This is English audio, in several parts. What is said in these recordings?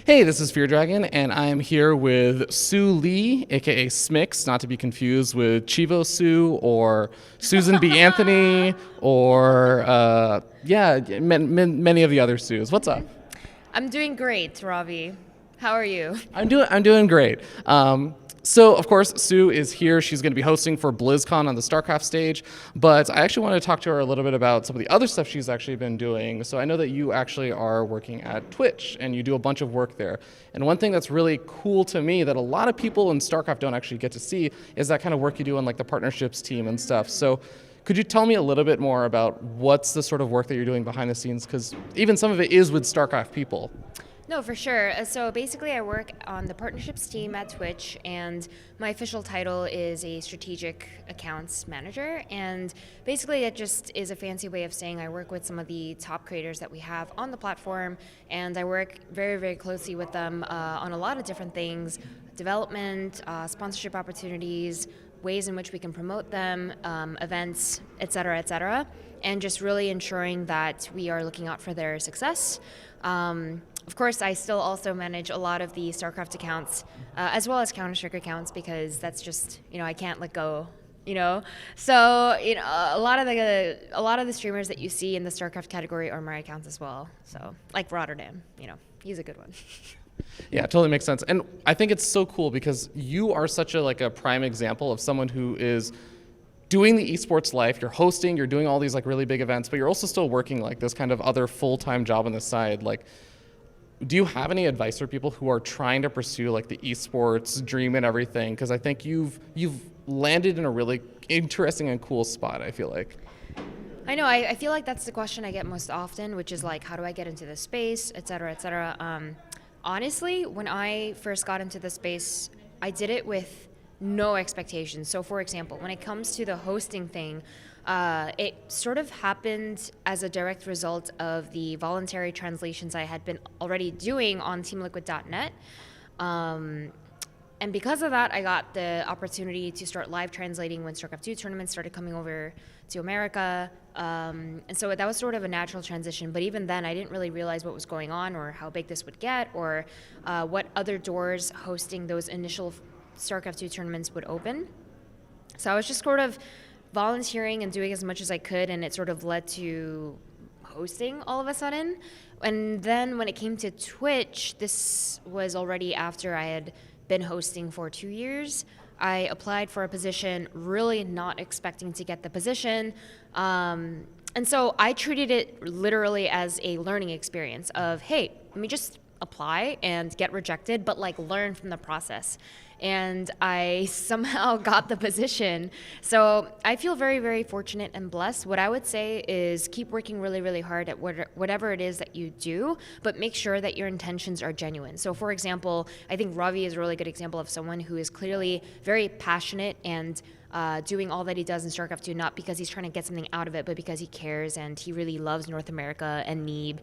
Hey, this is Fear Dragon, and I am here with Sue Lee, aka Smix, not to be confused with Chivo Sue or Susan B. Anthony or many of the other Sues. What's up? I'm doing great, Ravi. How are you? I'm doing great. So, of course, Sue is here. She's going to be hosting for BlizzCon on the StarCraft stage. But I actually want to talk to her a little bit about some of the other stuff she's actually been doing. So I know that you actually are working at Twitch, and you do a bunch of work there. And one thing that's really cool to me that a lot of people in StarCraft don't actually get to see is that kind of work you do on like the partnerships team and stuff. So could you tell me a little bit more about what's the sort of work that you're doing behind the scenes? Because even some of it is with StarCraft people. No, for sure. So basically, I work on the partnerships team at Twitch, and my official title is a strategic accounts manager. And basically, it just is a fancy way of saying I work with some of the top creators that we have on the platform, and I work very, very closely with them on a lot of different things: development, sponsorship opportunities, ways in which we can promote them, events, et cetera, and just really ensuring that we are looking out for their success. Of course, I still also manage a lot of the StarCraft accounts, as well as Counter-Strike accounts, because that's just, I can't let go, So, a lot of the streamers that you see in the StarCraft category are my accounts as well. So, like Rotterdam, he's a good one. Yeah, it totally makes sense. And I think it's so cool because you are such a prime example of someone who is doing the esports life. You're hosting, you're doing all these really big events, but you're also still working like this kind of other full-time job on the side. Do you have any advice for people who are trying to pursue the esports dream and everything? Because I think you've landed in a really interesting and cool spot, I feel like. I know. I feel like that's the question I get most often, which is how do I get into this space, et cetera, et cetera. Honestly, when I first got into the space, I did it with no expectations. So, for example, when it comes to the hosting thing, it sort of happened as a direct result of the voluntary translations I had been already doing on TeamLiquid.net. And because of that, I got the opportunity to start live translating when StarCraft 2 tournaments started coming over to America. And so that was sort of a natural transition. But even then, I didn't really realize what was going on or how big this would get or what other doors hosting those initial StarCraft 2 tournaments would open. So I was just sort of volunteering and doing as much as I could, and it sort of led to hosting all of a sudden. And then when it came to Twitch, this was already after I had been hosting for 2 years. I applied for a position, really not expecting to get the position. And so I treated it literally as a learning experience of, hey, let me just apply and get rejected, but learn from the process. And I somehow got the position. So I feel very, very fortunate and blessed. What I would say is keep working really, really hard at whatever it is that you do, but make sure that your intentions are genuine. So for example, I think Ravi is a really good example of someone who is clearly very passionate and doing all that he does in StarCraft 2, not because he's trying to get something out of it, but because he cares and he really loves North America and Neeb.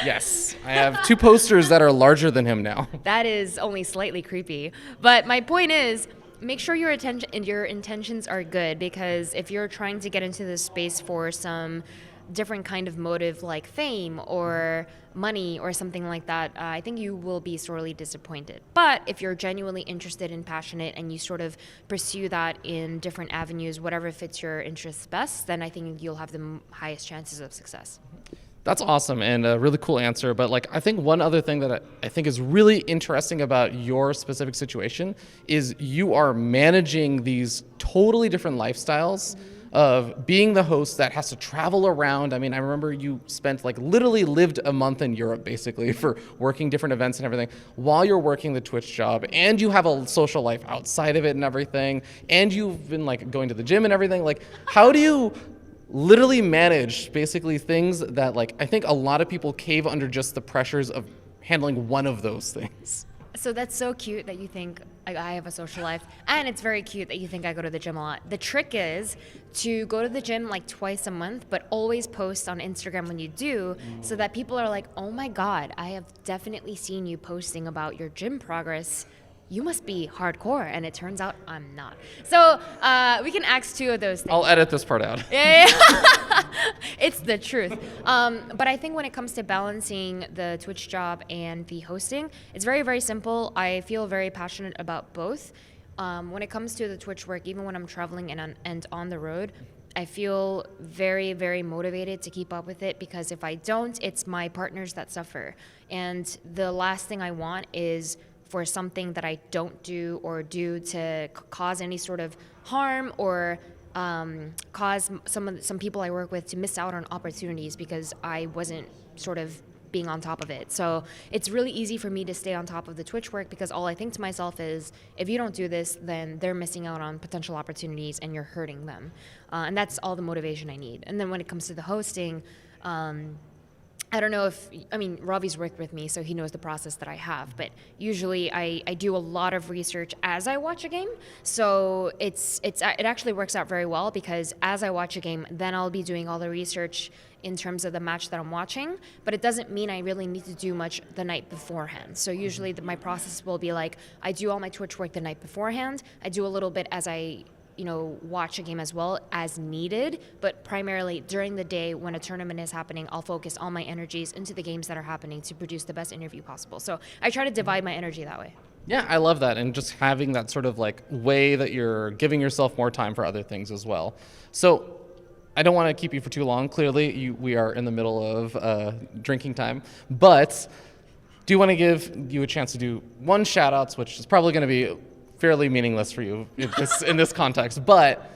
Yes, I have 2 posters that are larger than him now. That is only slightly creepy. But my point is, make sure your intentions are good, because if you're trying to get into this space for some different kind of motive like fame or money or something like that, I think you will be sorely disappointed. But if you're genuinely interested and passionate and you sort of pursue that in different avenues, whatever fits your interests best, then I think you'll have the highest chances of success. That's awesome and a really cool answer. But I think one other thing that I think is really interesting about your specific situation is you are managing these totally different lifestyles of being the host that has to travel around. I mean, I remember you spent literally lived a month in Europe basically for working different events and everything while you're working the Twitch job, and you have a social life outside of it and everything, and you've been going to the gym and everything. How do you literally manage basically things that I think a lot of people cave under just the pressures of handling one of those things? So that's so cute that you think I have a social life, and it's very cute that you think I go to the gym a lot. The trick is to go to the gym twice a month, but always post on Instagram when you do, so that people are like, oh my God, I have definitely seen you posting about your gym progress you must be hardcore. And it turns out I'm not. So we can ask two of those things. I'll edit this part out. Yeah. It's the truth. But I think when it comes to balancing the Twitch job and the hosting, it's very, very simple. I feel very passionate about both. When it comes to the Twitch work, even when I'm traveling and on the road, I feel very, very motivated to keep up with it, because if I don't, it's my partners that suffer. And the last thing I want is for something that I don't do or do to cause any sort of harm or cause some people I work with to miss out on opportunities because I wasn't sort of being on top of it. So it's really easy for me to stay on top of the Twitch work, because all I think to myself is, if you don't do this, then they're missing out on potential opportunities and you're hurting them. And that's all the motivation I need. And then when it comes to the hosting, I don't know if, I mean, Ravi's worked with me, so he knows the process that I have, but usually I do a lot of research as I watch a game. So it actually works out very well, because as I watch a game, then I'll be doing all the research in terms of the match that I'm watching, but it doesn't mean I really need to do much the night beforehand. So usually my process will be like, I do all my Twitch work the night beforehand, I do a little bit as I watch a game as well as needed, but primarily during the day when a tournament is happening, I'll focus all my energies into the games that are happening to produce the best interview possible. So I try to divide my energy that way. Yeah, I love that. And just having that sort of like way that you're giving yourself more time for other things as well. So I don't want to keep you for too long. Clearly, we are in the middle of drinking time, but do you want to give you a chance to do one shout outs, which is probably going to be fairly meaningless for you in this context. But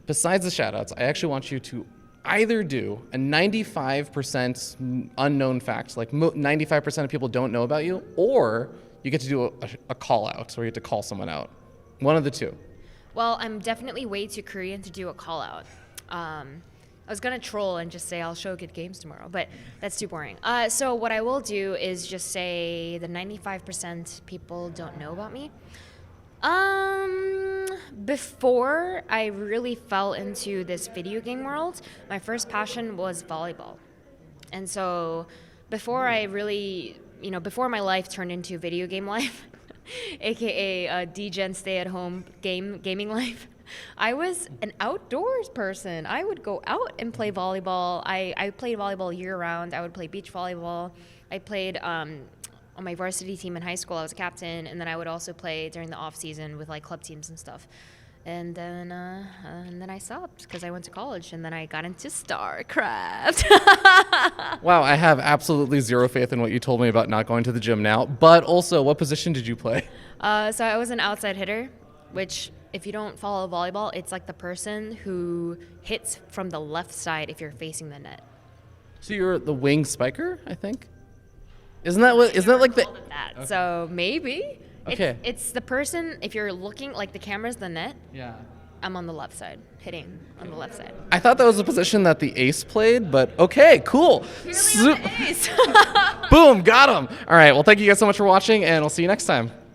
besides the shout-outs, I actually want you to either do a 95% unknown fact, like 95% of people don't know about you, or you get to do a call-out, where you get to call someone out. One of the two. Well, I'm definitely way too Korean to do a call-out. I was going to troll and just say I'll show good games tomorrow, but that's too boring. So what I will do is just say the 95% people don't know about me. Before I really fell into this video game world, my first passion was volleyball. And so before I really, before my life turned into video game life, aka a degen stay-at-home gaming life, I was an outdoors person. I would go out and play volleyball. I played volleyball year-round. I would play beach volleyball. I played on my varsity team in high school. I was a captain, and then I would also play during the off season with like club teams and stuff. And then I stopped because I went to college, and then I got into StarCraft. Wow, I have absolutely zero faith in what you told me about not going to the gym now. But also, what position did you play? So I was an outside hitter, which, if you don't follow volleyball, it's like the person who hits from the left side if you're facing the net. So you're the wing spiker, I think? Isn't that like the... Okay. So maybe. Okay. It's the person, if you're looking, like the camera's the net. Yeah. I'm on the left side, hitting on the left side. I thought that was a position that the ace played, but okay, cool. Clearly I'm the ace. Boom, got him. All right, well, thank you guys so much for watching, and I'll see you next time.